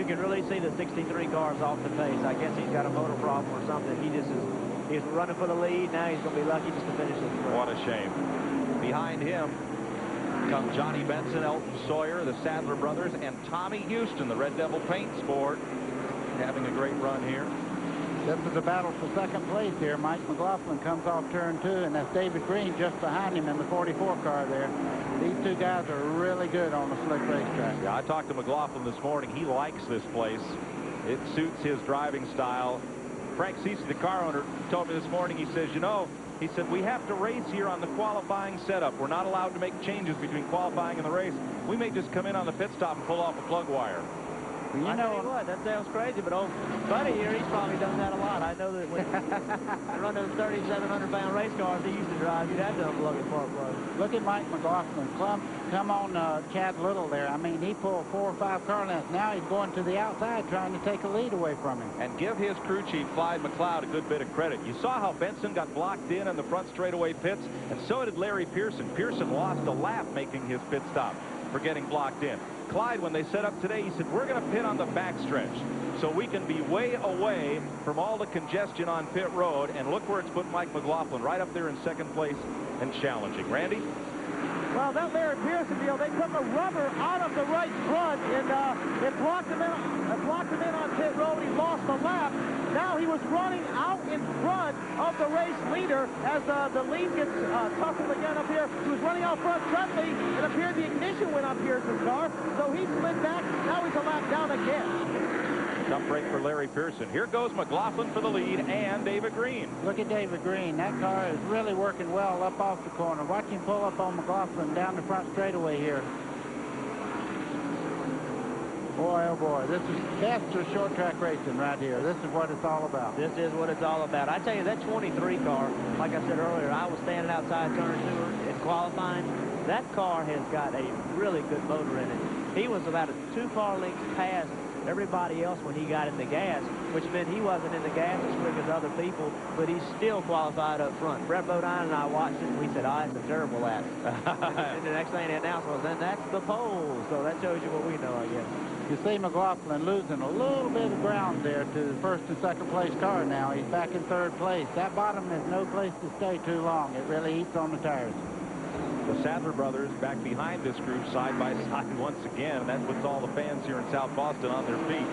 you can really see the 63 cars off the pace. I guess he's got a motor problem or something. He's running for the lead. Now he's going to be lucky just to finish this race. What a shame. Behind him come Johnny Benson, Elton Sawyer, the Sadler brothers, and Tommy Houston, the Red Devil paint sport, having a great run here. This is a battle for second place here. Mike McLaughlin comes off turn 2, and that's David Green just behind him in the 44 car there. These two guys are really good on the slick racetrack. Yeah, I talked to McLaughlin this morning. He likes this place. It suits his driving style. Frank Cece, the car owner, told me this morning, he says, you know, he said, we have to race here on the qualifying setup. We're not allowed to make changes between qualifying and the race. We may just come in on the pit stop and pull off a plug wire. You I know what, that sounds crazy, but old buddy here, he's probably done that a lot. I know that when I run those 3,700-pound race cars he used to drive, you'd have to unplug the spark plug. Look at Mike McLaughlin. Come on Chad Little there. I mean, he pulled 4 or 5 car lengths. Now he's going to the outside trying to take a lead away from him. And give his crew chief, Clyde McLeod, a good bit of credit. You saw how Benson got blocked in the front straightaway pits, and so did Larry Pearson. Pearson lost a lap making his pit stop for getting blocked in. Clyde, when they set up today, he said, we're going to pit on the backstretch so we can be way away from all the congestion on pit road. And look where it's put Mike McLaughlin, right up there in second place and challenging. Randy? Well, that Larry Pearson deal, they took a rubber out of the right front, and it blocked him in on pit road. He lost a lap. Now he was running out in front of the race leader as the lead gets tussled again up here. He was running out front. Suddenly, it appeared the ignition went on Pearson's car, so he slid back. Now he's a lap down again. Tough break for Larry Pearson. Here goes McLaughlin for the lead, and David Green. Look at David Green. That car is really working well up off the corner. Watch him pull up on McLaughlin down the front straightaway here. Boy, oh boy, that's the short track racing right here. This is what it's all about. This is what it's all about. I tell you, that 23 car, like I said earlier, I was standing outside turn 2 in qualifying. That car has got a really good motor in it. He was about 2 car lengths past everybody else when he got in the gas, which meant he wasn't in the gas as quick as other people, but he still qualified up front. Brett Bodine and I watched it, and we said, that's a terrible lap. And the next thing they announced was, then that's the pole. So that shows you what we know, I guess. You see McLaughlin losing a little bit of ground there to the first and second place car now. He's back in third place. That bottom is no place to stay too long. It really eats on the tires. The Sadler brothers back behind this group side by side once again. That puts all the fans here in South Boston on their feet.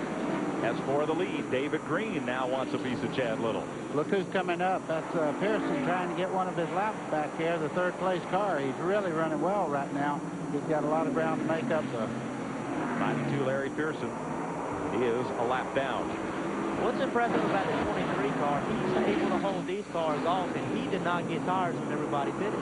As for the lead, David Green now wants a piece of Chad Little. Look who's coming up. That's Pearson trying to get one of his laps back here, the third place car. He's really running well right now. He's got a lot of ground to make up though. 92 Larry Pearson is a lap down. What's impressive about the 23 car, he's able to hold these cars off, and he did not get tires when everybody pitted.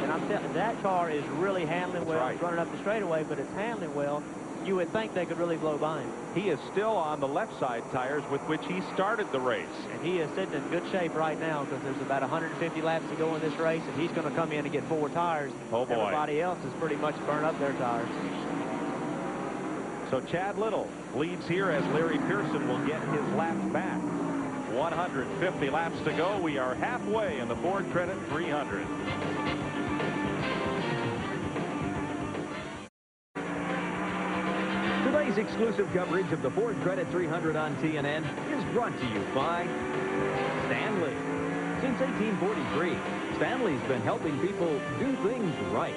And I'm telling you, that car is really handling well. Right. It's running up the straightaway, but it's handling well. You would think they could really blow by him. He is still on the left side tires with which he started the race. And he is sitting in good shape right now because there's about 150 laps to go in this race, and he's going to come in and get 4 tires. Oh, boy. Everybody else has pretty much burned up their tires. So Chad Little leads here as Larry Pearson will get his laps back. 150 laps to go. We are halfway in the Ford Credit 300. Today's exclusive coverage of the Ford Credit 300 on TNN is brought to you by Stanley. Since 1843, Stanley's been helping people do things right.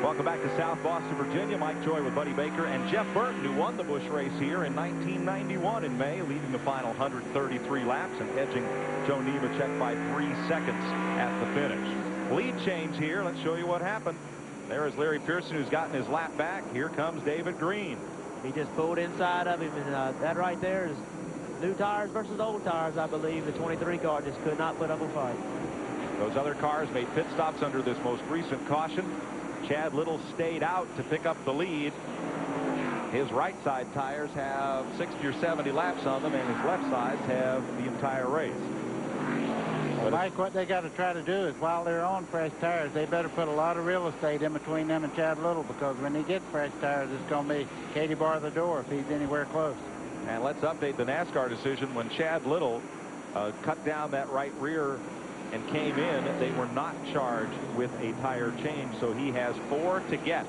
Welcome back to South Boston, Virginia. Mike Joy with Buddy Baker and Jeff Burton, who won the Busch race here in 1991 in May, leading the final 133 laps and edging Joe Nemechek by 3 seconds at the finish. Lead change here. Let's show you what happened. There is Larry Pearson, who's gotten his lap back. Here comes David Green. He just pulled inside of him, and that right there is new tires versus old tires, I believe. The 23 car just could not put up a fight. Those other cars made pit stops under this most recent caution. Chad Little stayed out to pick up the lead. His right side tires have 60 or 70 laps on them, and his left sides have the entire race. Well, Mike, what they got to try to do is, while they're on fresh tires, they better put a lot of real estate in between them and Chad Little, because when he gets fresh tires, it's going to be Katie bar the door if he's anywhere close. And let's update the NASCAR decision. When Chad Little cut down that right rear and came in, they were not charged with a tire change, so he has 4 to get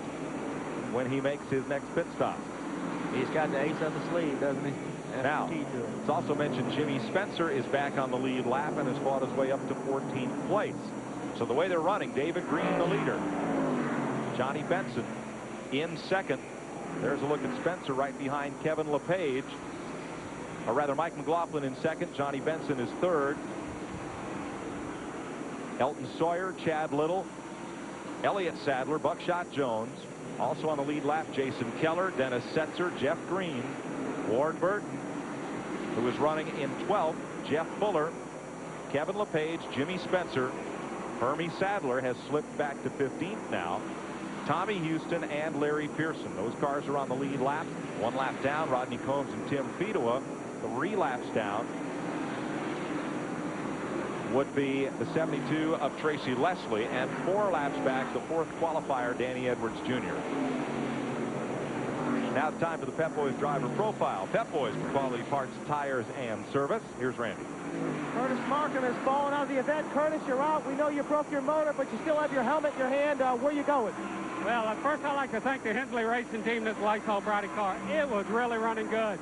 when he makes his next pit stop. He's got the ace up his sleeve, doesn't he? That's Now, the key to it. it's also mentioned Jimmy Spencer is back on the lead lap and has fought his way up to 14th place. So the way they're running, David Green the leader. Johnny Benson in second. There's a look at Spencer right behind Kevin LePage. Or rather, Mike McLaughlin in second. Johnny Benson is third. Elton Sawyer, Chad Little, Elliott Sadler, Buckshot Jones. Also on the lead lap, Jason Keller, Dennis Setzer, Jeff Green, Ward Burton, who is running in 12th, Jeff Fuller, Kevin LePage, Jimmy Spencer. Hermie Sadler has slipped back to 15th now. Tommy Houston and Larry Pearson. Those cars are on the lead lap. 1 lap down, Rodney Combs and Tim Fedowa. 3 laps down would be the 72 of Tracy Leslie, and 4 laps back, the 4th qualifier, Danny Edwards Jr. Now it's time for the Pep Boys driver profile. Pep Boys for quality parts, tires, and service. Here's Randy. Curtis Markham has fallen out of the event. Curtis, you're out. We know you broke your motor, but you still have your helmet in your hand. Where you going? Well, first I'd like to thank the Hensley Racing team that's Lysol Brady car. It was really running good.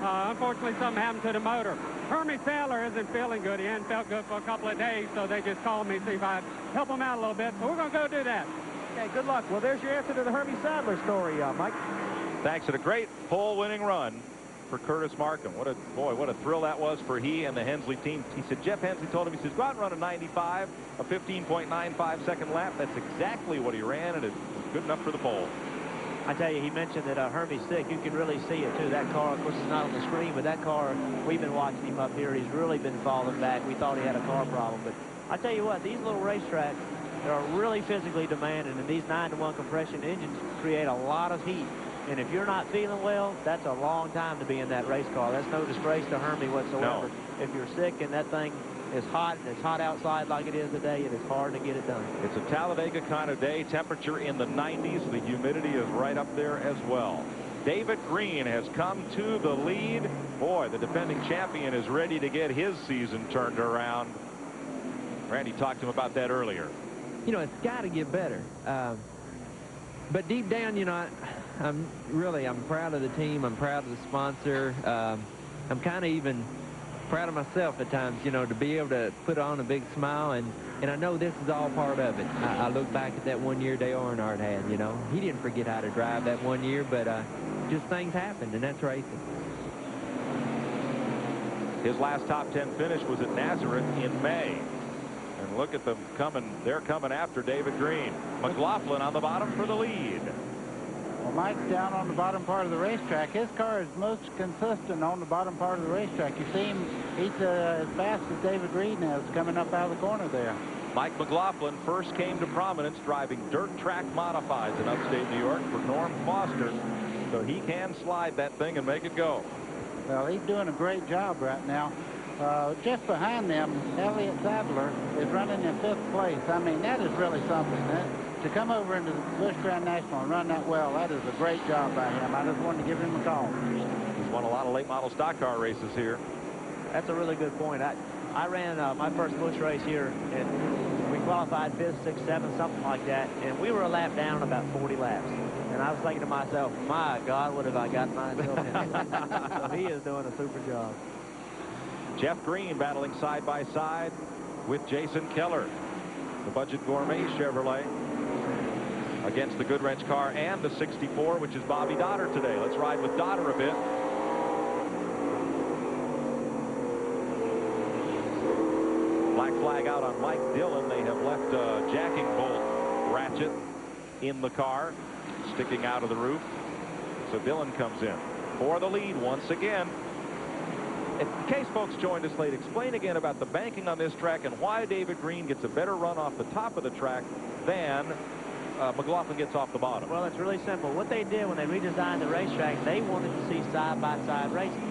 Unfortunately, something happened to the motor. Hermie Sadler isn't feeling good. He hadn't felt good for a couple of days, so they just called me to see if I'd help him out a little bit. So we're going to go do that. Okay, good luck. Well, there's your answer to the Hermie Sadler story, Mike. Thanks, and a great pole-winning run for Curtis Markham. What a thrill that was for he and the Hensley team. He said, Jeff Hensley told him, he says, go out and run a 95, a 15.95 second lap. That's exactly what he ran, and it was good enough for the pole. I tell you, he mentioned that Hermie's sick. You can really see it, too. That car, of course, is not on the screen, but that car, we've been watching him up here. He's really been falling back. We thought he had a car problem. But I tell you what, these little racetracks, they're really physically demanding, and these 9-to-1 compression engines create a lot of heat. And if you're not feeling well, that's a long time to be in that race car. That's no disgrace to Hermie whatsoever. No. If you're sick and that thing is hot, and it's hot outside like it is today, it is hard to get it done. It's a Talladega kind of day. Temperature in the 90s. The humidity is right up there as well. David Green has come to the lead. Boy, the defending champion is ready to get his season turned around. Randy talked to him about that earlier. You know, it's got to get better. But deep down, you know, I'm proud of the team. I'm proud of the sponsor. I'm kind of even proud of myself at times, you know, to be able to put on a big smile, and I know this is all part of it. I look back at that 1 year Dale Earnhardt had, you know. He didn't forget how to drive that 1 year, but just things happened, and that's racing. His last top 10 finish was at Nazareth in May. And look at them coming. They're coming after David Green. McLaughlin on the bottom for the lead. Well, Mike's down on the bottom part of the racetrack. His car is most consistent on the bottom part of the racetrack. You see him, he's as fast as David Green is coming up out of the corner there. Mike McLaughlin first came to prominence driving dirt track modifieds in upstate New York for Norm Foster. So he can slide that thing and make it go. Well, he's doing a great job right now. Just behind them, Elliott Sadler is running in 5th place. I mean, that is really something. To come over into the Busch Grand National and run that well, that is a great job by him. I just wanted to give him a call. He's won a lot of late model stock car races here. That's a really good point. I ran my first Busch race here, and we qualified 5th, 6th, 7th, something like that, and we were a lap down about 40 laps. And I was thinking to myself, my God, what have I got myself into? So he is doing a super job. Jeff Green battling side by side with Jason Keller, the Budget Gourmet Chevrolet, against the Goodwrench car and the 64, which is Bobby Dotter today. Let's ride with Dotter a bit. Black flag out on Mike Dillon. They have left a jacking bolt ratchet in the car, sticking out of the roof. So Dillon comes in for the lead once again. In case folks joined us late, explain again about the banking on this track and why David Green gets a better run off the top of the track than McLaughlin gets off the bottom. Well, it's really simple. What they did when they redesigned the racetrack, they wanted to see side-by-side racing.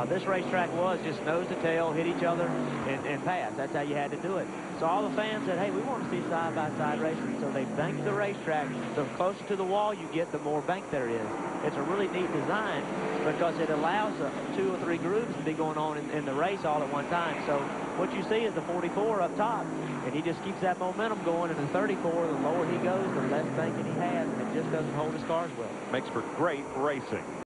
This racetrack was just nose to tail, hit each other, and pass. That's how you had to do it. So all the fans said, hey, we want to see side-by-side racing. So they banked the racetrack. The closer to the wall you get, the more bank there is. It's a really neat design because it allows 2 or 3 grooves to be going on in the race all at one time. So what you see is the 44 up top, and he just keeps that momentum going. And the 34, the lower he goes, the less banking he has, and it just doesn't hold his cars well. Makes for great racing.